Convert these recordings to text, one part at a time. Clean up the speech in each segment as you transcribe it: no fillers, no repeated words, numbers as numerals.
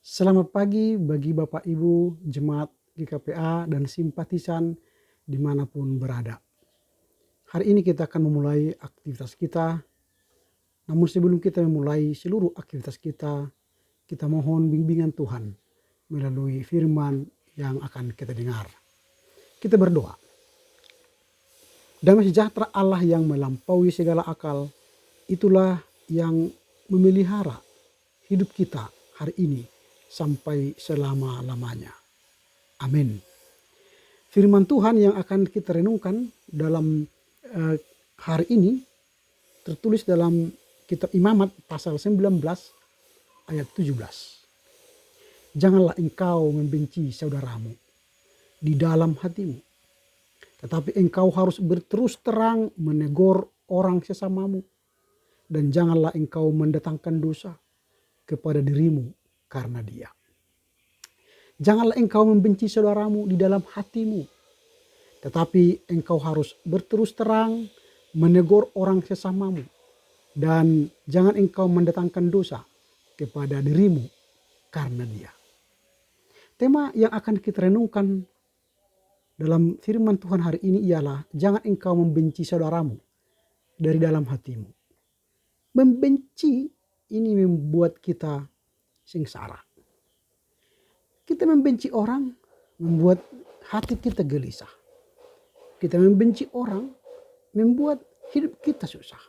Selamat pagi bagi Bapak Ibu, jemaat GKPA dan simpatisan dimanapun berada. Hari ini kita akan memulai aktivitas kita. Namun sebelum kita memulai seluruh aktivitas kita, kita mohon bimbingan Tuhan melalui firman yang akan kita dengar. Kita berdoa. Damai sejahtera Allah yang melampaui segala akal, itulah yang memelihara hidup kita hari ini sampai selama-lamanya. Amin. Firman Tuhan yang akan kita renungkan dalam hari ini tertulis dalam kitab Imamat pasal 19 ayat 17. Janganlah engkau membenci saudaramu di dalam hatimu, tetapi engkau harus berterus terang menegur orang sesamamu, dan janganlah engkau mendatangkan dosa kepada dirimu karena dia. Janganlah engkau membenci saudaramu di dalam hatimu, tetapi engkau harus berterus terang menegur orang sesamamu, dan jangan engkau mendatangkan dosa kepada dirimu karena dia. Tema yang akan kita renungkan dalam firman Tuhan hari ini ialah jangan engkau membenci saudaramu dari dalam hatimu. Membenci ini membuat kita sengsara. Kita membenci orang membuat hati kita gelisah. Kita membenci orang membuat hidup kita susah.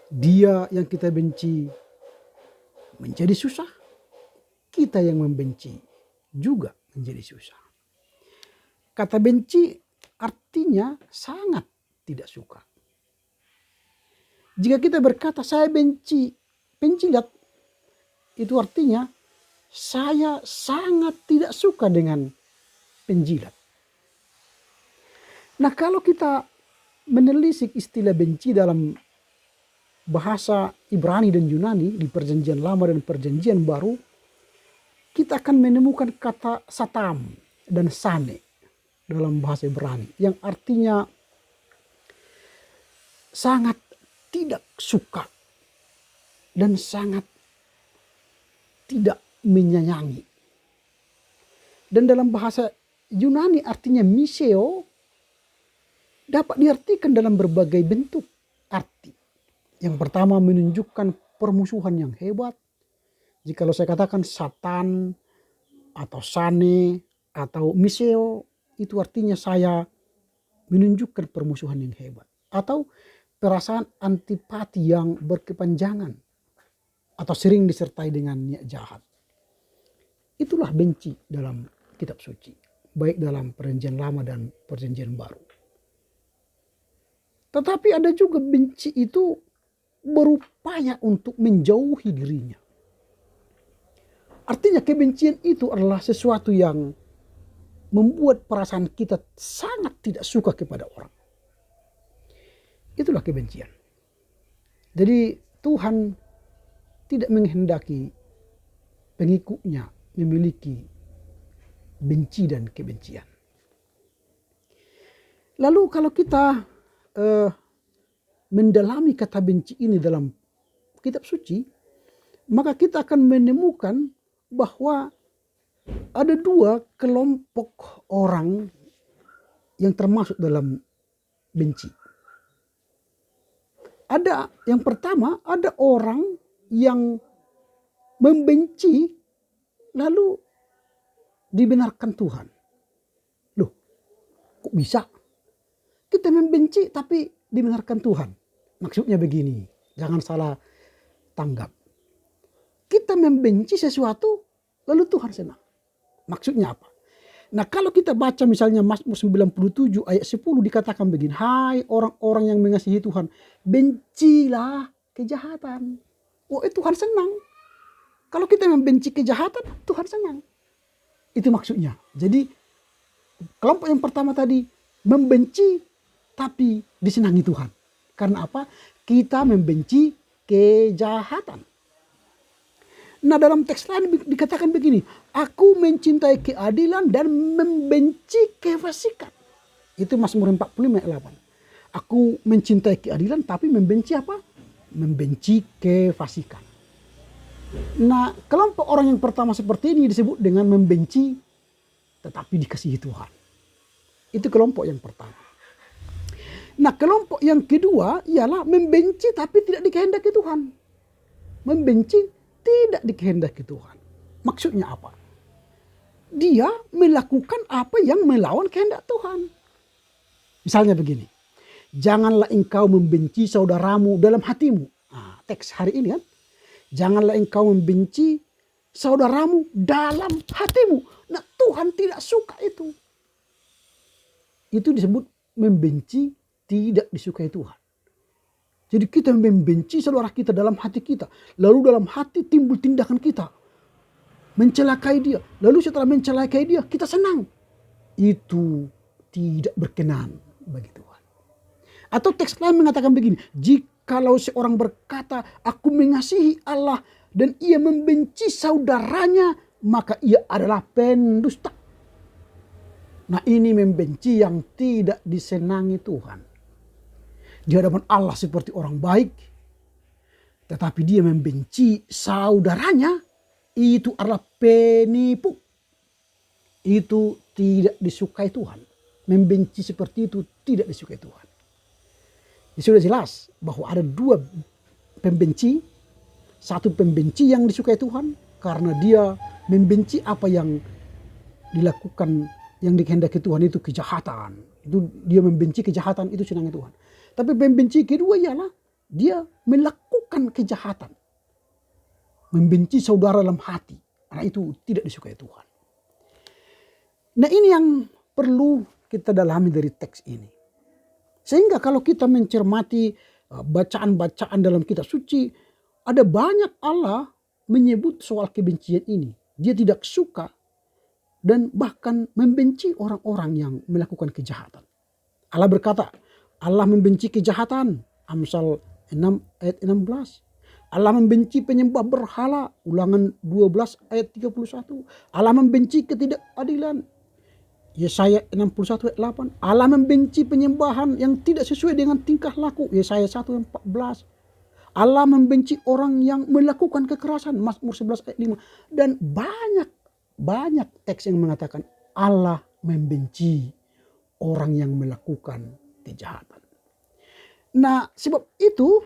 Dia yang kita benci menjadi susah. Kita yang membenci juga menjadi susah. Kata benci artinya sangat tidak suka. Jika kita berkata saya benci penjilat, itu artinya saya sangat tidak suka dengan penjilat. Nah, kalau kita menelisik istilah benci dalam bahasa Ibrani dan Yunani di Perjanjian Lama dan Perjanjian Baru, kita akan menemukan kata satam dan sane dalam bahasa Ibrani yang artinya sangat tidak suka dan sangat tidak menyayangi. Dan dalam bahasa Yunani artinya miseo dapat diartikan dalam berbagai bentuk arti. Yang pertama menunjukkan permusuhan yang hebat. Jika saya katakan satan atau sane atau miseo, itu artinya saya menunjukkan permusuhan yang hebat. Atau perasaan antipati yang berkepanjangan atau sering disertai dengan niat jahat. Itulah benci dalam kitab suci, baik dalam Perjanjian Lama dan Perjanjian Baru. Tetapi ada juga benci itu berupaya untuk menjauhi dirinya. Artinya kebencian itu adalah sesuatu yang membuat perasaan kita sangat tidak suka kepada orang. Itulah kebencian. Jadi Tuhan tidak menghendaki pengikutnya memiliki benci dan kebencian. Lalu kalau kita mendalami kata benci ini dalam kitab suci, maka kita akan menemukan bahwa ada dua kelompok orang yang termasuk dalam benci. Ada yang pertama, ada orang yang membenci lalu dibenarkan Tuhan. Loh, kok bisa? Kita membenci tapi dibenarkan Tuhan. Maksudnya begini, jangan salah tanggap. Kita membenci sesuatu lalu Tuhan senang. Maksudnya apa? Nah, kalau kita baca misalnya Mazmur 97 ayat 10 dikatakan begini, hai orang-orang yang mengasihi Tuhan, bencilah kejahatan. Oh, Tuhan senang. Kalau kita membenci kejahatan, Tuhan senang. Itu maksudnya. Jadi kelompok yang pertama tadi membenci tapi disenangi Tuhan. Karena apa? Kita membenci kejahatan. Nah, dalam teks lain dikatakan begini, aku mencintai keadilan dan membenci kefasikan. Itu Mazmur 45 ayat 8. Aku mencintai keadilan tapi membenci apa? Membenci kefasikan. Nah, kelompok orang yang pertama seperti ini disebut dengan membenci tetapi dikasihi Tuhan. Itu kelompok yang pertama. Nah, kelompok yang kedua ialah membenci tapi tidak dikehendaki Tuhan. Membenci tidak dikehendaki Tuhan. Maksudnya apa? Dia melakukan apa yang melawan kehendak Tuhan. Misalnya begini, janganlah engkau membenci saudaramu dalam hatimu. Nah, teks hari ini kan, janganlah engkau membenci saudaramu dalam hatimu. Nah, Tuhan tidak suka itu. Itu disebut membenci tidak disukai Tuhan. Jadi kita membenci saudara kita dalam hati kita. Lalu dalam hati timbul tindakan kita. Mencelakai dia. Lalu setelah mencelakai dia kita senang. Itu tidak berkenan bagi Tuhan. Atau teks lain mengatakan begini. Jikalau seorang berkata aku mengasihi Allah dan ia membenci saudaranya, maka ia adalah pendusta. Nah, ini membenci yang tidak disenangi Tuhan. Di hadapan Allah seperti orang baik, tetapi dia membenci saudaranya, itu adalah penipu. Itu tidak disukai Tuhan. Membenci seperti itu tidak disukai Tuhan. Ya, sudah jelas bahwa ada dua pembenci. Satu pembenci yang disukai Tuhan karena dia membenci apa yang dilakukan, yang dikehendaki Tuhan itu kejahatan. Itu dia membenci kejahatan, itu senangnya Tuhan. Tapi pembenci kedua ialah dia melakukan kejahatan. Membenci saudara dalam hati. Karena itu tidak disukai Tuhan. Nah, ini yang perlu kita dalami dari teks ini. Sehingga kalau kita mencermati bacaan-bacaan dalam kitab suci, ada banyak Allah menyebut soal kebencian ini. Dia tidak suka dan bahkan membenci orang-orang yang melakukan kejahatan. Allah berkata, Allah membenci kejahatan. Amsal 6 ayat 16. Allah membenci penyembah berhala. Ulangan 12 ayat 31. Allah membenci ketidakadilan. Yesaya 61 ayat 8. Allah membenci penyembahan yang tidak sesuai dengan tingkah laku. Yesaya 1 ayat 14. Allah membenci orang yang melakukan kekerasan. Mazmur 11 ayat 5. Dan banyak teks yang mengatakan Allah membenci orang yang melakukan kejahatan. Nah, sebab itu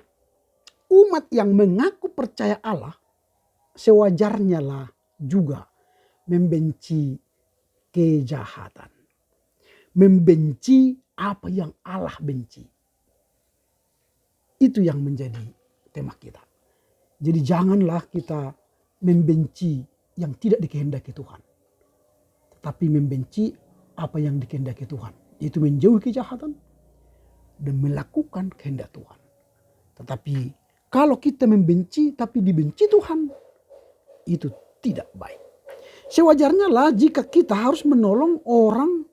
umat yang mengaku percaya Allah sewajarnya lah juga membenci kejahatan. Membenci apa yang Allah benci. Itu yang menjadi tema kita. Jadi janganlah kita membenci yang tidak dikehendaki Tuhan. Tetapi membenci apa yang dikehendaki Tuhan. Yaitu menjauhi kejahatan dan melakukan kehendak Tuhan. Tetapi kalau kita membenci tapi dibenci Tuhan, itu tidak baik. Sewajarnya lah jika kita harus menolong orang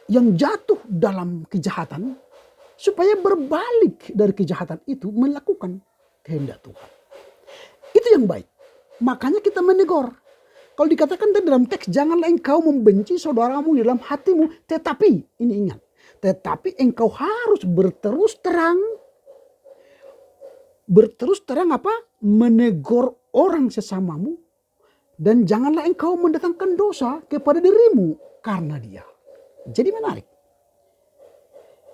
yang jatuh dalam kejahatan supaya berbalik dari kejahatan itu melakukan kehendak Tuhan. Itu yang baik. Makanya kita menegur. Kalau dikatakan dalam teks, janganlah engkau membenci saudaramu dalam hatimu. Tetapi, ini ingat. Tetapi engkau harus berterus terang. Berterus terang apa? Menegur orang sesamamu. Dan janganlah engkau mendatangkan dosa kepada dirimu karena dia. Jadi menarik.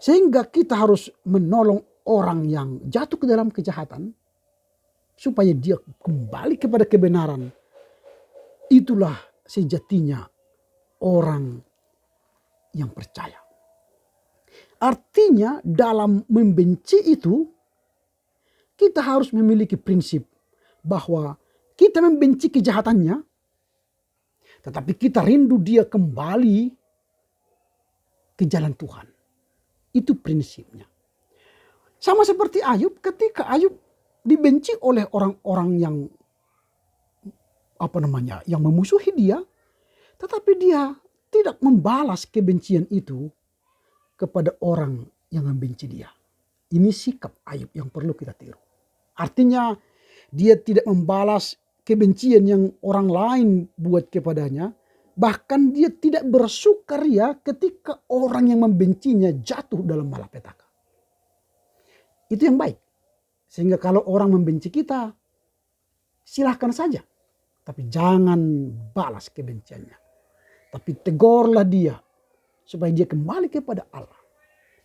Sehingga kita harus menolong orang yang jatuh ke dalam kejahatan. Supaya dia kembali kepada kebenaran. Itulah sejatinya orang yang percaya. Artinya dalam membenci itu kita harus memiliki prinsip bahwa kita membenci kejahatannya, tetapi kita rindu dia kembali ke jalan Tuhan. Itu prinsipnya. Sama seperti Ayub, ketika Ayub dibenci oleh orang-orang yang yang memusuhi dia, tetapi dia tidak membalas kebencian itu kepada orang yang membenci dia. Ini sikap Ayub yang perlu kita tiru. Artinya dia tidak membalas kebencian yang orang lain buat kepadanya. Bahkan dia tidak bersukaria ketika orang yang membencinya jatuh dalam malapetaka. Itu yang baik. Sehingga kalau orang membenci kita, silahkan saja. Tapi jangan balas kebenciannya. Tapi tegurlah dia supaya dia kembali kepada Allah.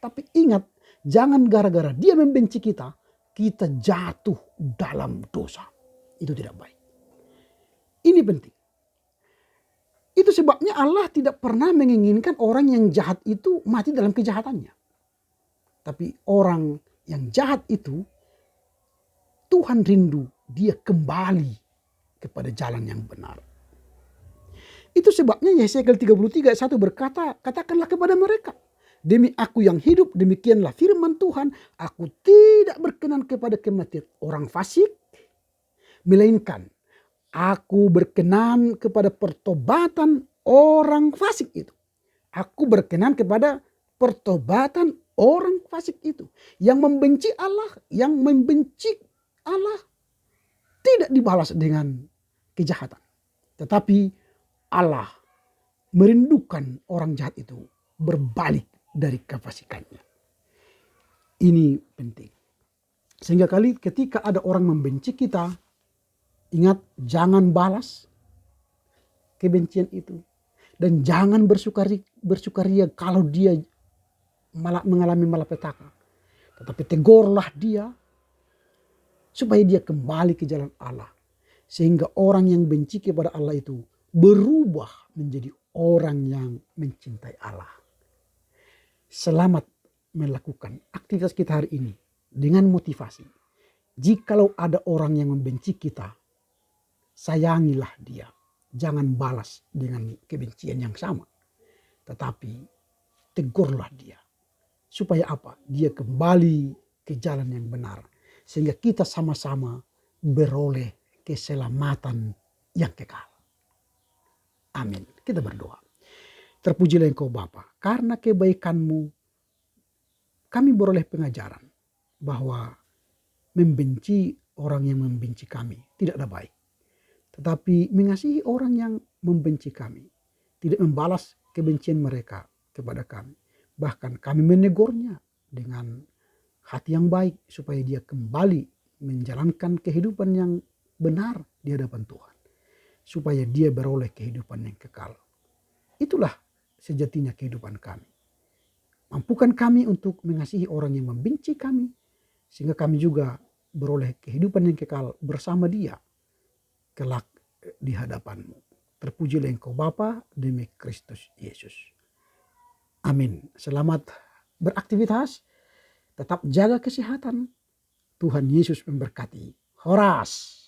Tapi ingat, jangan gara-gara dia membenci kita, kita jatuh dalam dosa. Itu tidak baik. Ini penting. Itu sebabnya Allah tidak pernah menginginkan orang yang jahat itu mati dalam kejahatannya. Tapi orang yang jahat itu, Tuhan rindu dia kembali kepada jalan yang benar. Itu sebabnya Yesaya 33 ayat 1 berkata, katakanlah kepada mereka, demi aku yang hidup, demikianlah firman Tuhan, aku tidak berkenan kepada kematian orang fasik, melainkan aku berkenan kepada pertobatan orang fasik itu. Aku berkenan kepada pertobatan orang fasik itu. Yang membenci Allah tidak dibalas dengan kejahatan. Tetapi Allah merindukan orang jahat itu berbalik dari kefasikannya. Ini penting. Sehingga ketika ada orang membenci kita, ingat, jangan balas kebencian itu. Dan jangan bersukaria kalau dia mengalami malapetaka. Tetapi tegurlah dia supaya dia kembali ke jalan Allah. Sehingga orang yang benci kepada Allah itu berubah menjadi orang yang mencintai Allah. Selamat melakukan aktivitas kita hari ini dengan motivasi. Jikalau ada orang yang membenci kita, sayangilah dia. Jangan balas dengan kebencian yang sama. Tetapi tegurlah dia. Supaya apa? Dia kembali ke jalan yang benar. Sehingga kita sama-sama beroleh keselamatan yang kekal. Amin. Kita berdoa. Terpujilah Engkau Bapa, karena kebaikan-Mu kami beroleh pengajaran bahwa membenci orang yang membenci kami tidak ada baik. Tetapi mengasihi orang yang membenci kami, tidak membalas kebencian mereka kepada kami. Bahkan kami menegurnya dengan hati yang baik supaya dia kembali menjalankan kehidupan yang benar di hadapan Tuhan. Supaya dia beroleh kehidupan yang kekal. Itulah sejatinya kehidupan kami. Mampukan kami untuk mengasihi orang yang membenci kami. Sehingga kami juga beroleh kehidupan yang kekal bersama dia. Kelak di hadapan-Mu. Terpujilah Engkau Bapa demi Kristus Yesus. Amin. Selamat beraktivitas. Tetap jaga kesehatan. Tuhan Yesus memberkati. Horas.